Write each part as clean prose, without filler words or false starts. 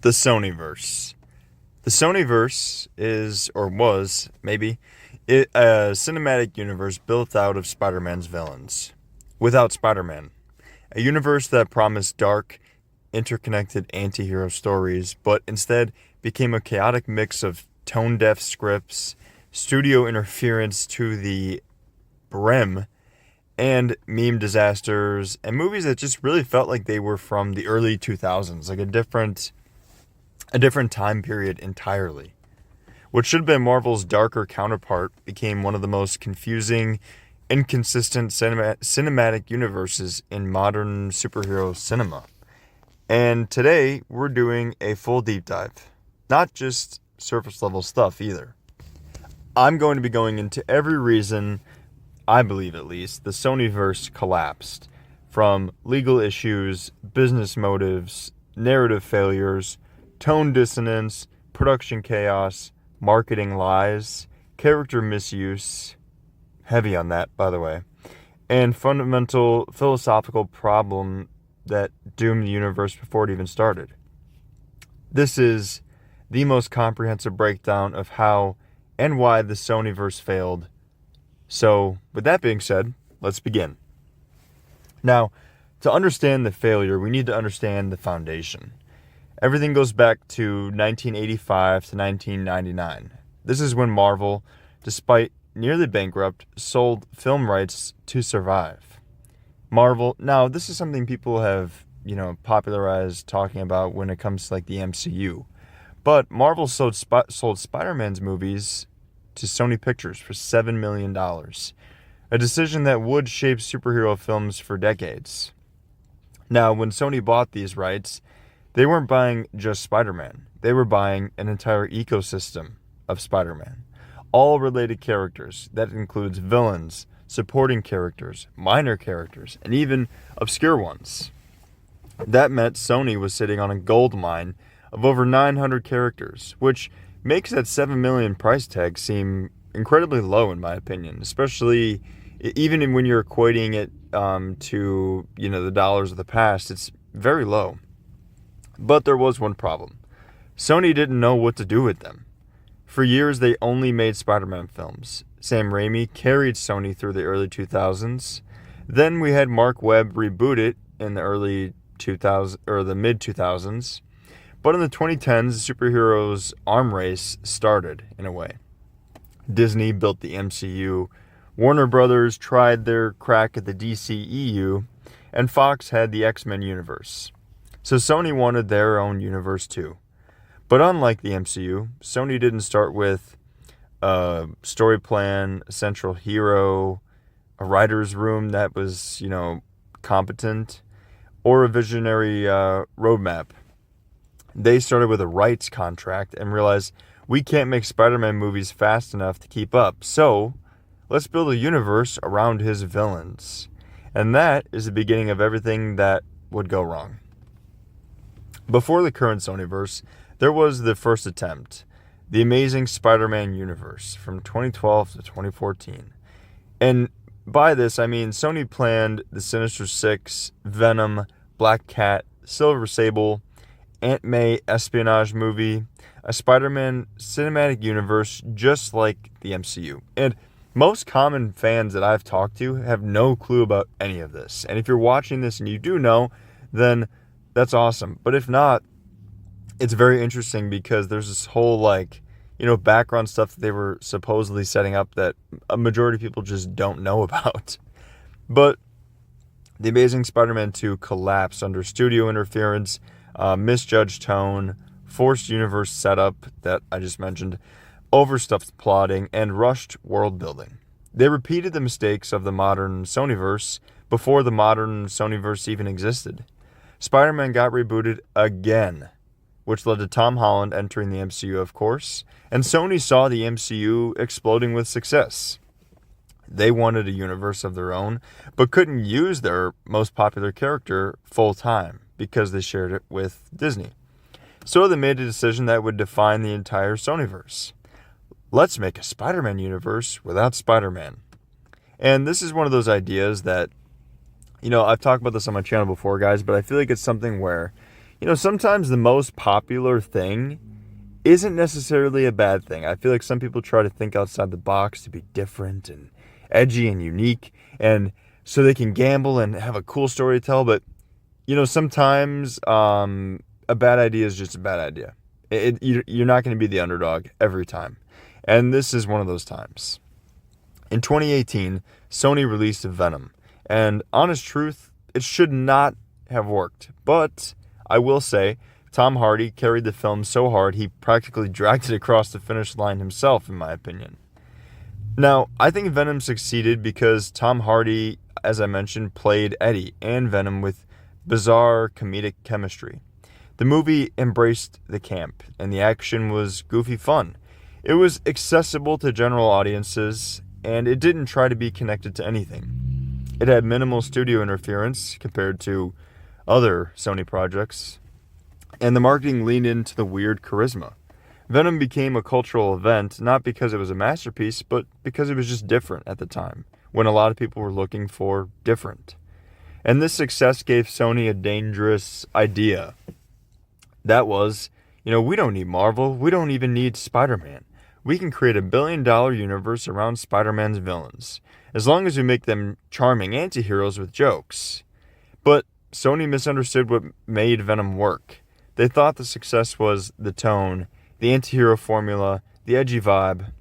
The Sony-Verse. The Sony-Verse is, or was, maybe, a cinematic universe built out of Spider-Man's villains. Without Spider-Man. A universe that promised dark, interconnected anti-hero stories, but instead became a chaotic mix of tone-deaf scripts, studio interference to the brim, and meme disasters, and movies that just really felt like they were from the early 2000s, like a different time period entirely. What should have been Marvel's darker counterpart became one of the most confusing, inconsistent cinematic universes in modern superhero cinema. And today, we're doing a full deep dive. Not just surface level stuff either. I'm going to be going into every reason, I believe at least, the Sony-Verse collapsed. From legal issues, business motives, narrative failures, tone dissonance, production chaos, marketing lies, character misuse, heavy on that, by the way, and fundamental philosophical problem that doomed the universe before it even started. This is the most comprehensive breakdown of how and why the Sony-Verse failed. So, with that being said, let's begin. Now, to understand the failure, we need to understand the foundation. Everything goes back to 1985 to 1999. This is when Marvel, despite nearly bankrupt, sold film rights to survive. Marvel, now this is something people have, popularized talking about when it comes to like the MCU. But Marvel sold Spider-Man's movies to Sony Pictures for $7 million. A decision that would shape superhero films for decades. Now, when Sony bought these rights, they weren't buying just Spider-Man. They were buying an entire ecosystem of Spider-Man. All related characters. That includes villains, supporting characters, minor characters, and even obscure ones. That meant Sony was sitting on a gold mine of over 900 characters, which makes that $7 million price tag seem incredibly low in my opinion, especially even when you're equating it to, the dollars of the past. It's very low. But there was one problem. Sony didn't know what to do with them. For years, they only made Spider-Man films. Sam Raimi carried Sony through the early 2000s. Then we had Mark Webb reboot it in the early 2000s or the mid 2000s. But in the 2010s, the superheroes' arm race started in a way. Disney built the MCU. Warner Brothers tried their crack at the DCEU, and Fox had the X-Men universe. So Sony wanted their own universe too. But unlike the MCU, Sony didn't start with a story plan, a central hero, a writer's room that was, competent, or a visionary roadmap. They started with a rights contract and realized we can't make Spider-Man movies fast enough to keep up. So let's build a universe around his villains. And that is the beginning of everything that would go wrong. Before the current Sony-Verse, there was the first attempt, the Amazing Spider-Man universe from 2012 to 2014. And by this, I mean Sony planned the Sinister Six, Venom, Black Cat, Silver Sable, Aunt May espionage movie, a Spider-Man cinematic universe just like the MCU. And most common fans that I've talked to have no clue about any of this. And if you're watching this and you do know, then that's awesome. But if not, it's very interesting because there's this whole background stuff that they were supposedly setting up that a majority of people just don't know about. But The Amazing Spider-Man 2 collapsed under studio interference, misjudged tone, forced universe setup that I just mentioned, overstuffed plotting, and rushed world building. They repeated the mistakes of the modern Sony-Verse before the modern Sony-Verse even existed. Spider-Man got rebooted again, which led to Tom Holland entering the MCU, of course, and Sony saw the MCU exploding with success. They wanted a universe of their own, but couldn't use their most popular character full-time because they shared it with Disney. So they made a decision that would define the entire Sony-Verse. Let's make a Spider-Man universe without Spider-Man. And this is one of those ideas that, I've talked about this on my channel before, guys, but I feel like it's something where, Sometimes the most popular thing isn't necessarily a bad thing. I feel like some people try to think outside the box to be different and edgy and unique, and so they can gamble and have a cool story to tell. But, sometimes a bad idea is just a bad idea. You're not going to be the underdog every time. And this is one of those times. In 2018, Sony released Venom. And honest truth, it should not have worked. But I will say, Tom Hardy carried the film so hard he practically dragged it across the finish line himself, in my opinion. Now, I think Venom succeeded because Tom Hardy, as I mentioned, played Eddie and Venom with bizarre comedic chemistry. The movie embraced the camp, and the action was goofy fun. It was accessible to general audiences, and it didn't try to be connected to anything. It had minimal studio interference compared to other Sony projects, and the marketing leaned into the weird charisma. Venom became a cultural event, not because it was a masterpiece, but because it was just different at the time, when a lot of people were looking for different. And this success gave Sony a dangerous idea. That was, we don't need Marvel, we don't even need Spider-Man. We can create $1 billion universe around Spider-Man's villains, as long as we make them charming anti-heroes with jokes. But Sony misunderstood what made Venom work. They thought the success was the tone, the anti-hero formula, the edgy vibe.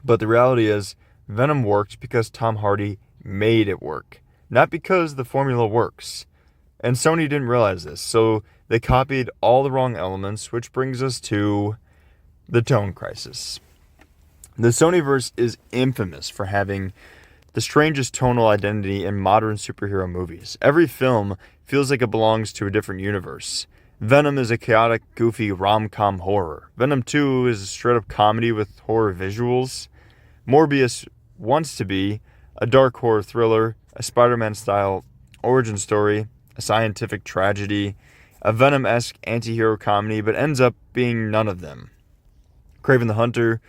But the reality is, Venom worked because Tom Hardy made it work, not because the formula works. And Sony didn't realize this, so they copied all the wrong elements, which brings us to the tone crisis. The Sony-Verse is infamous for having the strangest tonal identity in modern superhero movies. Every film feels like it belongs to a different universe. Venom is a chaotic, goofy rom-com horror. Venom 2 is a straight-up comedy with horror visuals. Morbius wants to be a dark horror thriller, a Spider-Man-style origin story, a scientific tragedy, a Venom-esque anti-hero comedy, but ends up being none of them. Kraven the Hunter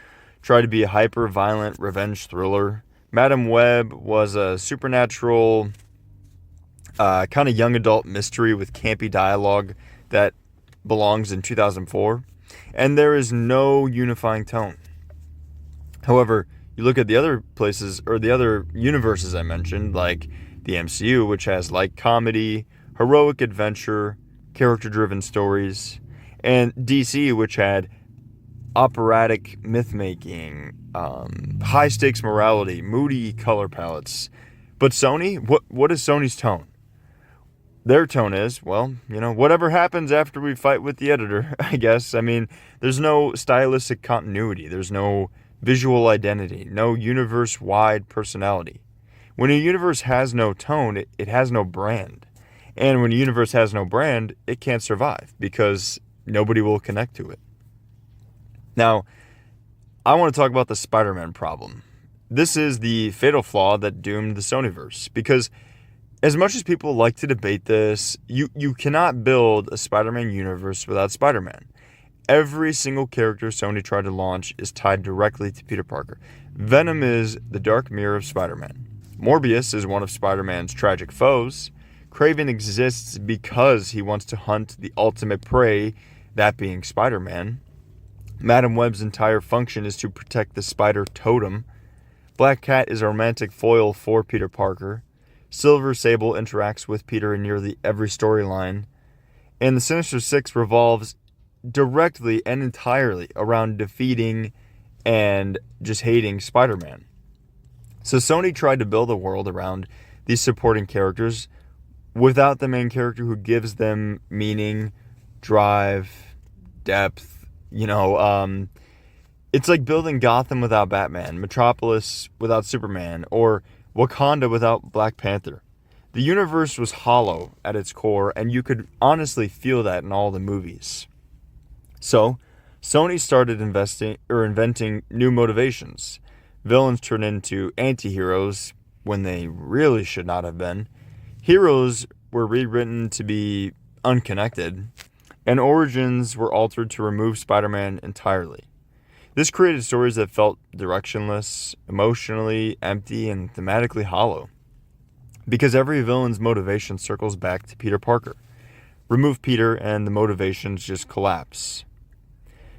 tried to be a hyper-violent revenge thriller. Madam Web was a supernatural, kind of young adult mystery with campy dialogue that belongs in 2004. And there is no unifying tone. However, you look at the other places, or the other universes I mentioned, like the MCU, which has light comedy, heroic adventure, character-driven stories, and DC, which had operatic myth-making, high-stakes morality, moody color palettes. But Sony, what is Sony's tone? Their tone is, whatever happens after we fight with the editor, I guess. I mean, there's no stylistic continuity. There's no visual identity, no universe-wide personality. When a universe has no tone, it has no brand. And when a universe has no brand, it can't survive because nobody will connect to it. Now, I want to talk about the Spider-Man problem. This is the fatal flaw that doomed the Sony-Verse, because as much as people like to debate this, you cannot build a Spider-Man universe without Spider-Man. Every single character Sony tried to launch is tied directly to Peter Parker. Venom is the dark mirror of Spider-Man. Morbius is one of Spider-Man's tragic foes. Kraven exists because he wants to hunt the ultimate prey, that being Spider-Man. Madam Web's entire function is to protect the spider totem. Black Cat is a romantic foil for Peter Parker. Silver Sable interacts with Peter in nearly every storyline. And the Sinister Six revolves directly and entirely around defeating and just hating Spider-Man. So Sony tried to build a world around these supporting characters without the main character who gives them meaning, drive, depth. It's like building Gotham without Batman, Metropolis without Superman, or Wakanda without Black Panther. The universe was hollow at its core, and you could honestly feel that in all the movies. So, Sony started inventing new motivations. Villains turned into anti-heroes when they really should not have been. Heroes were rewritten to be unconnected, and origins were altered to remove Spider-Man entirely. This created stories that felt directionless, emotionally empty, and thematically hollow. Because every villain's motivation circles back to Peter Parker. remove Peter, and the motivations just collapse.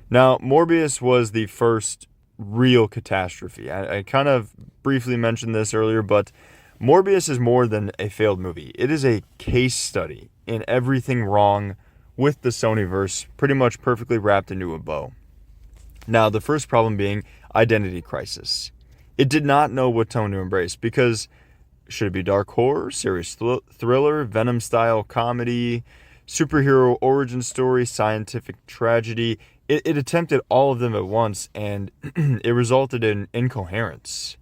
Now, Morbius was the first real catastrophe. I kind of briefly mentioned this earlier, but Morbius is more than a failed movie. It is a case study in everything wrong with the Sony-Verse, pretty much perfectly wrapped into a bow. Now, the first problem being identity crisis. It did not know what tone to embrace because should it be dark horror, serious thriller, Venom-style comedy, superhero origin story, scientific tragedy? It attempted all of them at once, and it resulted in incoherence.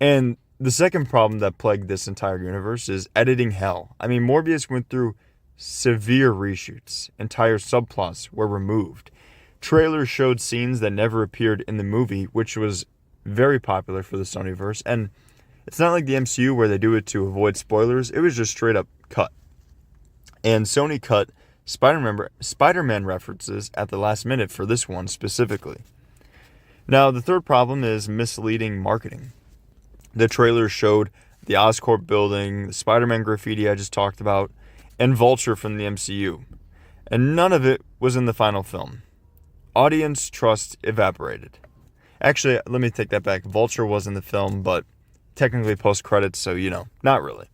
And the second problem that plagued this entire universe is editing hell. I mean, Morbius went through severe reshoots. Entire subplots were removed. Trailers showed scenes that never appeared in the movie, which was very popular for the Sony-Verse. And it's not like the MCU where they do it to avoid spoilers. It was just straight up cut. And Sony cut Spider-Man references at the last minute for this one specifically. Now, the third problem is misleading marketing. The trailer showed the Oscorp building, the Spider-Man graffiti I just talked about, and Vulture from the MCU. And none of it was in the final film. Audience trust evaporated. Actually, let me take that back. Vulture was in the film, but technically post-credits, so, not really.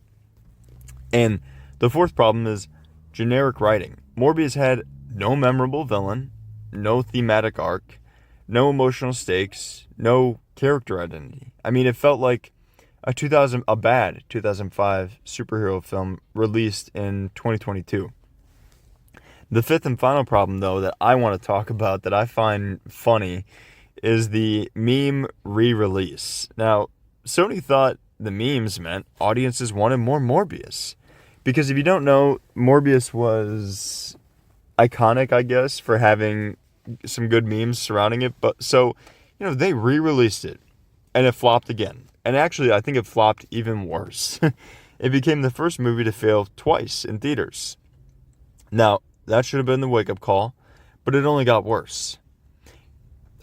And the fourth problem is generic writing. Morbius had no memorable villain, no thematic arc, no emotional stakes, no character identity. I mean, it felt like a bad 2005 superhero film released in 2022. The fifth and final problem, though, that I want to talk about that I find funny is the meme re-release. Now, Sony thought the memes meant audiences wanted more Morbius. Because if you don't know, Morbius was iconic, I guess, for having some good memes surrounding it. But so, they re-released it and it flopped again. And actually, I think it flopped even worse. It became the first movie to fail twice in theaters. Now, that should have been the wake-up call, but it only got worse.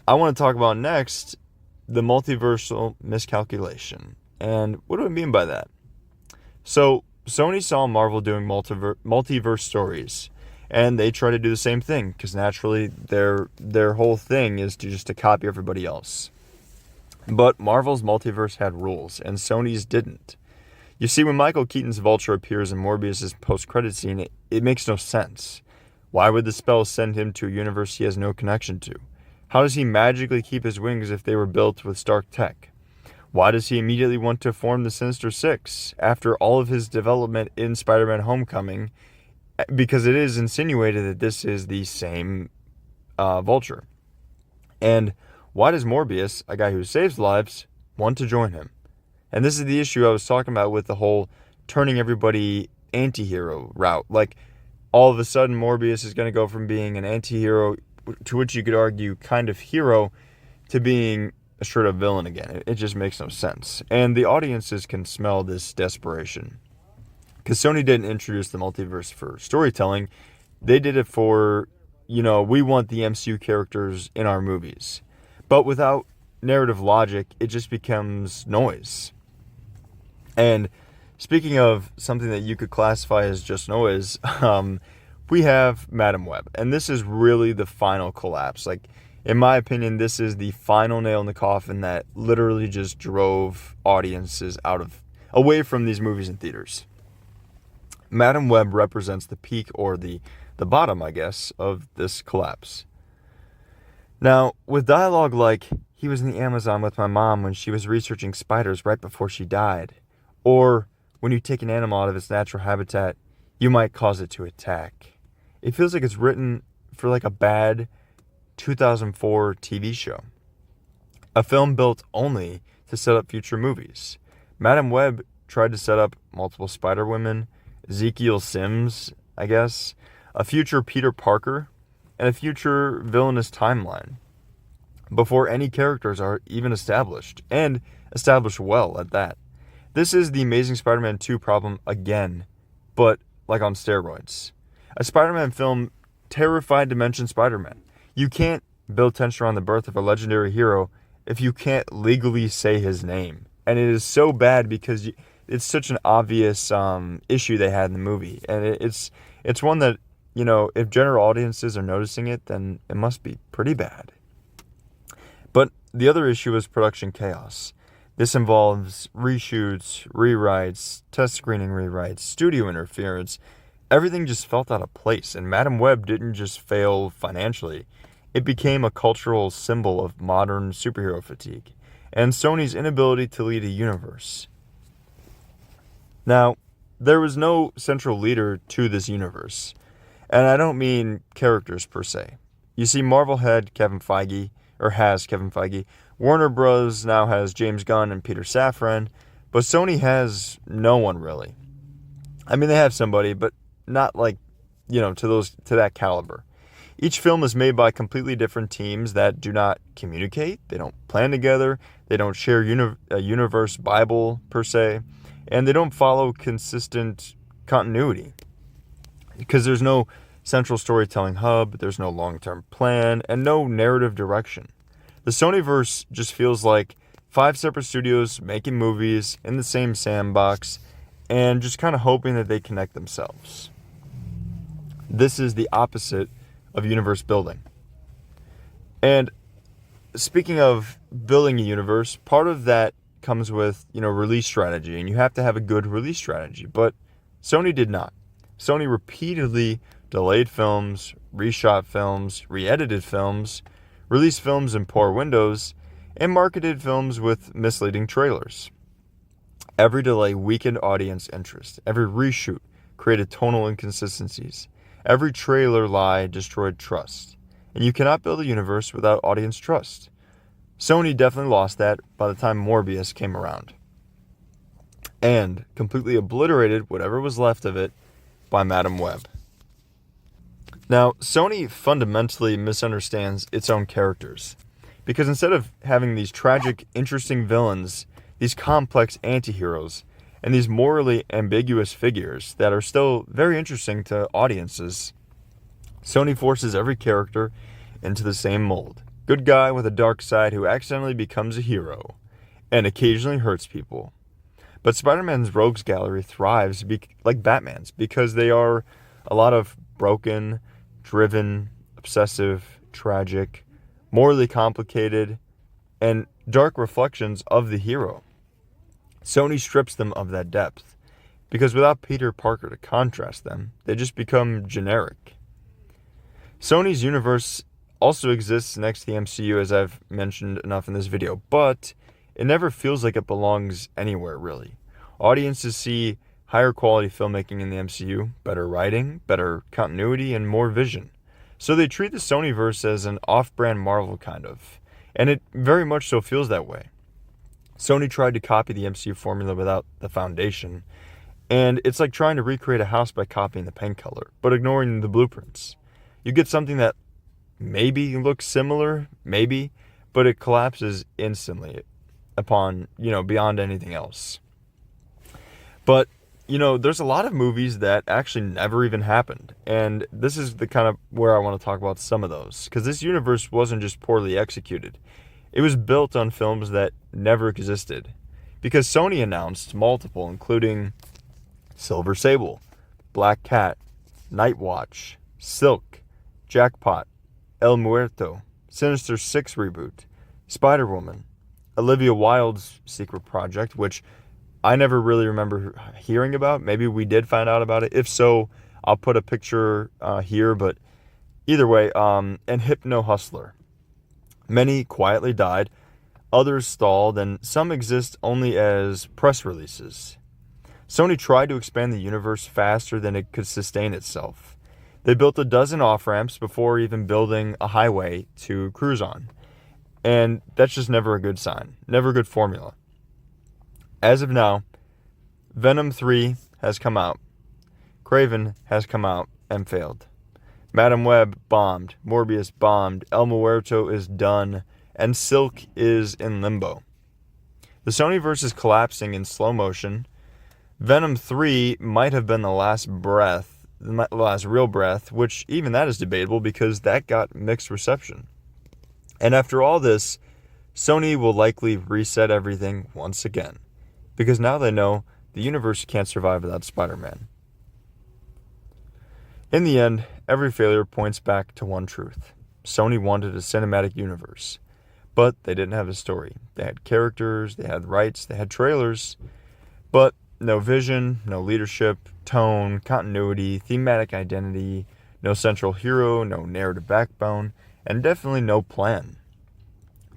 I want to talk about next the multiversal miscalculation. And what do I mean by that? So, Sony saw Marvel doing multiverse stories, and they try to do the same thing because naturally their whole thing is to copy everybody else. But Marvel's multiverse had rules, and Sony's didn't. You see, when Michael Keaton's Vulture appears in Morbius' post-credit scene, it makes no sense. Why would the spell send him to a universe he has no connection to? How does he magically keep his wings if they were built with Stark tech? Why does he immediately want to form the Sinister Six after all of his development in Spider-Man Homecoming? Because it is insinuated that this is the same Vulture. And why does Morbius, a guy who saves lives, want to join him? And this is the issue I was talking about with the whole turning everybody anti-hero route. Like, all of a sudden, Morbius is going to go from being an anti-hero, to which you could argue kind of hero, to being a straight-up villain again. It just makes no sense. And the audiences can smell this desperation. Because Sony didn't introduce the multiverse for storytelling. They did it for, we want the MCU characters in our movies. But without narrative logic, it just becomes noise. And speaking of something that you could classify as just noise, we have Madam Web. And this is really the final collapse. Like, in my opinion, this is the final nail in the coffin that literally just drove audiences away from these movies in theaters. Madam Web represents the peak, or the bottom, I guess, of this collapse. Now, with dialogue like, he was in the Amazon with my mom when she was researching spiders right before she died, or when you take an animal out of its natural habitat, you might cause it to attack. It feels like it's written for like a bad 2004 TV show. A film built only to set up future movies. Madam Web tried to set up multiple Spider-Women, Ezekiel Sims, I guess, a future Peter Parker, and a future villainous timeline before any characters are even established, and established well at that. This is the Amazing Spider-Man 2 problem again, but like on steroids. A Spider-Man film terrified to mention Spider-Man. You can't build tension around the birth of a legendary hero if you can't legally say his name. And it is so bad because it's such an obvious issue they had in the movie. And it's one that if general audiences are noticing it, then it must be pretty bad. But the other issue is production chaos. This involves reshoots, rewrites, test screening rewrites, studio interference. Everything just felt out of place, and Madame Web didn't just fail financially. It became a cultural symbol of modern superhero fatigue, and Sony's inability to lead a universe. Now, there was no central leader to this universe, and I don't mean characters per se. You see, Marvel had Kevin Feige, or has Kevin Feige. Warner Bros. Now has James Gunn and Peter Safran, but Sony has no one really. I mean, they have somebody, but not like, to that caliber. Each film is made by completely different teams that do not communicate, they don't plan together, they don't share a universe Bible per se, and they don't follow consistent continuity. Because there's no central storytelling hub, there's no long-term plan, and no narrative direction. The Sony-Verse just feels like 5 separate studios making movies in the same sandbox and just kind of hoping that they connect themselves. This is the opposite of universe building. And speaking of building a universe, part of that comes with, release strategy, and you have to have a good release strategy, but Sony did not. Sony repeatedly delayed films, reshot films, re-edited films, released films in poor windows, and marketed films with misleading trailers. Every delay weakened audience interest. Every reshoot created tonal inconsistencies. Every trailer lie destroyed trust. And you cannot build a universe without audience trust. Sony definitely lost that by the time Morbius came around. And completely obliterated whatever was left of it by Madame Web. Now, Sony fundamentally misunderstands its own characters. Because instead of having these tragic, interesting villains, these complex anti-heroes, and these morally ambiguous figures that are still very interesting to audiences, Sony forces every character into the same mold. Good guy with a dark side who accidentally becomes a hero, and occasionally hurts people. But Spider-Man's rogues gallery thrives like Batman's, because they are a lot of broken, driven, obsessive, tragic, morally complicated, and dark reflections of the hero. Sony strips them of that depth, because without Peter Parker to contrast them, they just become generic. Sony's universe also exists next to the MCU, as I've mentioned enough in this video, but it never feels like it belongs anywhere, really. Audiences see higher quality filmmaking in the MCU, better writing, better continuity, and more vision. So they treat the Sony-Verse as an off-brand Marvel kind of, and it very much so feels that way. Sony tried to copy the MCU formula without the foundation, and it's like trying to recreate a house by copying the paint color, but ignoring the blueprints. You get something that maybe looks similar, maybe, but it collapses instantly upon, beyond anything else. But, there's a lot of movies that actually never even happened, and this is the kind of where I want to talk about some of those, because this universe wasn't just poorly executed. It was built on films that never existed, because Sony announced multiple, including Silver Sable, Black Cat, Night Watch, Silk, Jackpot, El Muerto, Sinister Six reboot, Spider-Woman, Olivia Wilde's secret project, which I never really remember hearing about. Maybe we did find out about it. If so, I'll put a picture here, but either way, and Hypno Hustler. Many quietly died, others stalled, and some exist only as press releases. Sony tried to expand the universe faster than it could sustain itself. They built a dozen off-ramps before even building a highway to cruise on. And that's just never a good sign, never a good formula. As of now, Venom 3 has come out. Kraven has come out and failed. Madame Web bombed, Morbius bombed, El Muerto is done, and Silk is in limbo. The Sony-Verse is collapsing in slow motion. Venom 3 might have been the last real breath, which even that is debatable because that got mixed reception. And after all this, Sony will likely reset everything once again, because now they know the universe can't survive without Spider-Man. In the end, every failure points back to one truth. Sony wanted a cinematic universe, but they didn't have a story. They had characters, they had rights, they had trailers, but no vision, no leadership, tone, continuity, thematic identity, no central hero, no narrative backbone, and definitely no plan.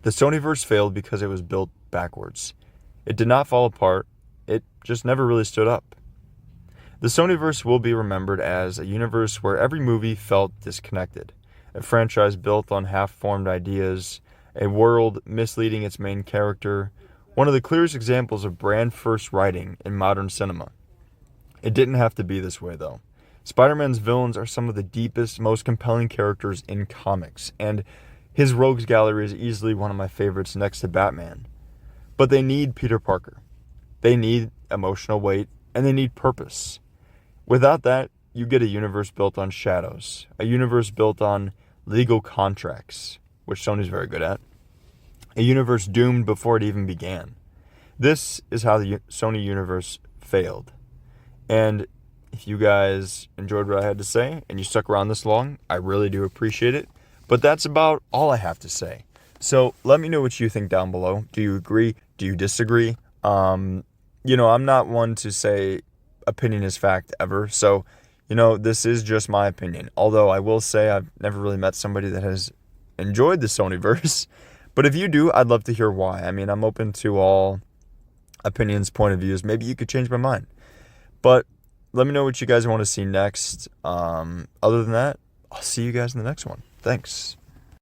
The Sony-Verse failed because it was built backwards. It did not fall apart, it just never really stood up. The Sony-Verse will be remembered as a universe where every movie felt disconnected, a franchise built on half-formed ideas, a world misleading its main character, one of the clearest examples of brand-first writing in modern cinema. It didn't have to be this way, though. Spider-Man's villains are some of the deepest, most compelling characters in comics, and his rogues gallery is easily one of my favorites next to Batman. But they need Peter Parker. They need emotional weight, and they need purpose. Without that, you get a universe built on shadows, a universe built on legal contracts, which Sony's very good at, a universe doomed before it even began. This is how the Sony universe failed. And if you guys enjoyed what I had to say and you stuck around this long, I really do appreciate it. But that's about all I have to say. So let me know what you think down below. Do you agree? Do you disagree? I'm not one to say opinion is fact ever. So, this is just my opinion. Although I will say I've never really met somebody that has enjoyed the Sony-Verse. But if you do, I'd love to hear why. I mean, I'm open to all opinions, point of views. Maybe you could change my mind. But let me know what you guys want to see next. Other than that, I'll see you guys in the next one. Thanks.